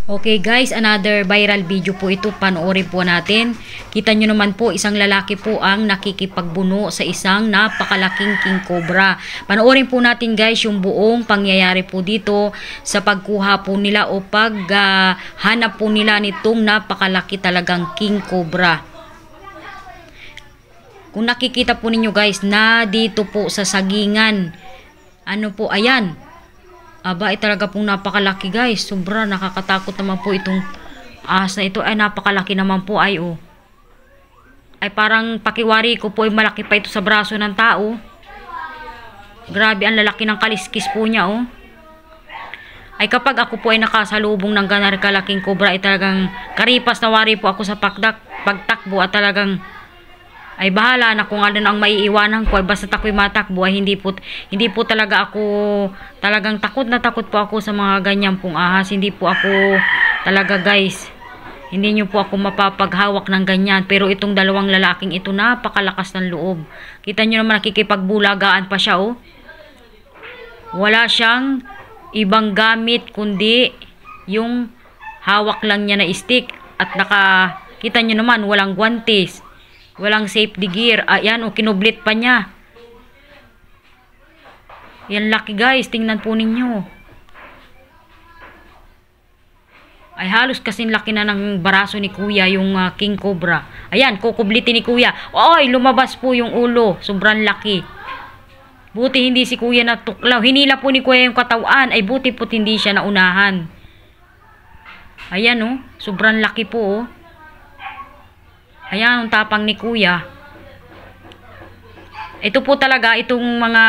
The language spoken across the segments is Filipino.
Okay guys, another viral video po ito. Panoorin po natin. Kita nyo naman po, isang lalaki po ang nakikipagbuno sa isang napakalaking king cobra. Panoorin po natin guys yung buong pangyayari po dito sa pagkuha po nila o paghanap po nila nitong napakalaki talagang king cobra. Kung nakikita po ninyo guys na dito po sa sagingan, ano po, ayan. Aba, talaga pong napakalaki guys. Sobra, nakakatakot naman po itong ahas na ito. Ay, napakalaki naman po. Ay, oh. Ay, parang pakiwari ko po ay malaki pa ito sa braso ng tao. Grabe, ang lalaki ng kaliskis po niya, oh. Ay, kapag ako po ay nakasalubong ng ganar kalaking cobra, ay talagang karipas na wari po ako sa pagtakbo at talagang ay bahala na kung ano ang maiiwanan ko, ay basta ako'y matakbo, ay hindi po talaga ako talagang takot po ako sa mga ganyan pong ahas. Hindi po ako talaga guys, hindi nyo po ako mapapaghawak ng ganyan. Pero itong dalawang lalaking ito, napakalakas ng loob. Kita nyo naman, nakikipagbulagaan pa siya, oh. Wala siyang ibang gamit kundi yung hawak lang niya na stick, at kita nyo naman, walang guwantes, walang safety gear. Ayan, o, kinublit pa niya. Yan laki guys, tingnan po ninyo. Ay, halos kasing laki na ng baraso ni kuya yung king cobra. Ayan, kukublitin ni kuya. Oy, lumabas po yung ulo. Sobrang laki. Buti hindi si kuya natuklaw. Hinila po ni kuya yung katawan. Ay, buti po hindi siya naunahan. Ayan, oh, sobrang laki po, oh. Ayan, ang tapang ni kuya. Ito po talaga, itong mga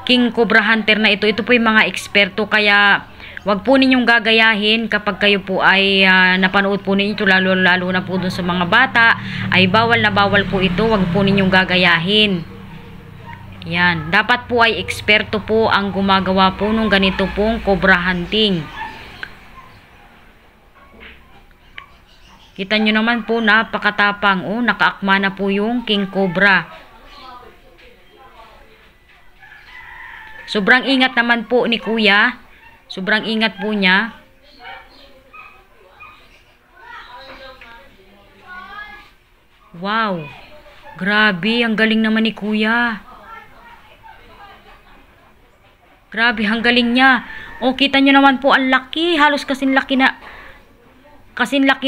king cobra hunter na ito po yung mga eksperto. Kaya, wag po ninyong gagayahin kapag kayo po ay napanood po ninyo, lalo na po dun sa mga bata, ay bawal na bawal po ito. Wag po ninyong gagayahin. Yan, dapat po ay eksperto po ang gumagawa po nung ganito pong cobra hunting. Kita nyo naman po, napakatapang. Oh, nakaakma na po yung king cobra. Sobrang ingat naman po ni kuya. Sobrang ingat po niya. Wow. Grabe, ang galing naman ni kuya. Grabe, ang galing niya. Oh, kita nyo naman po, ang laki. Halos kasing laki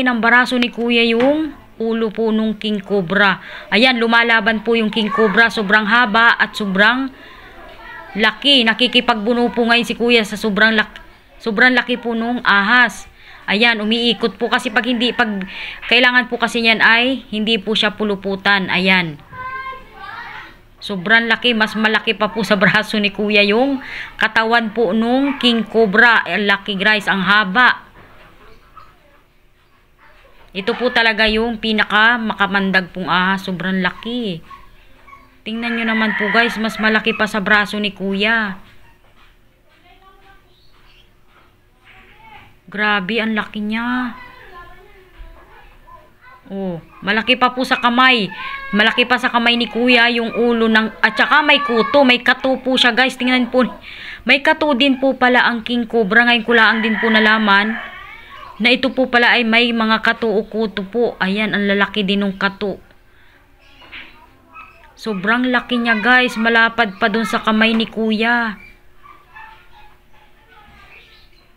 ng baraso ni kuya yung ulo po nung king cobra. Ayan, lumalaban po yung king cobra. Sobrang haba at sobrang laki. Nakikipagbuno po ngayon si kuya sa sobrang laki po nung ahas. Ayan, umiikot po kasi pag kailangan po kasi niyan ay hindi po siya puluputan. Ayan. Sobrang laki, mas malaki pa po sa braso ni kuya yung katawan po nung king cobra. Laki guys, ang haba. Ito po talaga yung pinaka makamandag pong ahas. Sobrang laki. Tingnan nyo naman po guys, mas malaki pa sa braso ni kuya. Grabe, ang laki niya. Oh, malaki pa po sa kamay. Malaki pa sa kamay ni kuya yung ulo ng, at saka may kuto, may kato po siya guys. Tingnan po. May kato din po pala ang king cobra. Ngayon ko lang din po nalaman na ito po pala ay may mga kato o kuto po. Ayan, ang lalaki din ng kato. Sobrang laki niya guys. Malapad pa dun sa kamay ni kuya.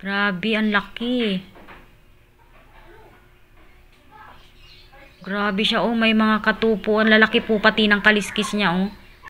Grabe, ang laki. Grabe siya, oh. May mga kato po. Ang lalaki po pati ng kaliskis niya, oh.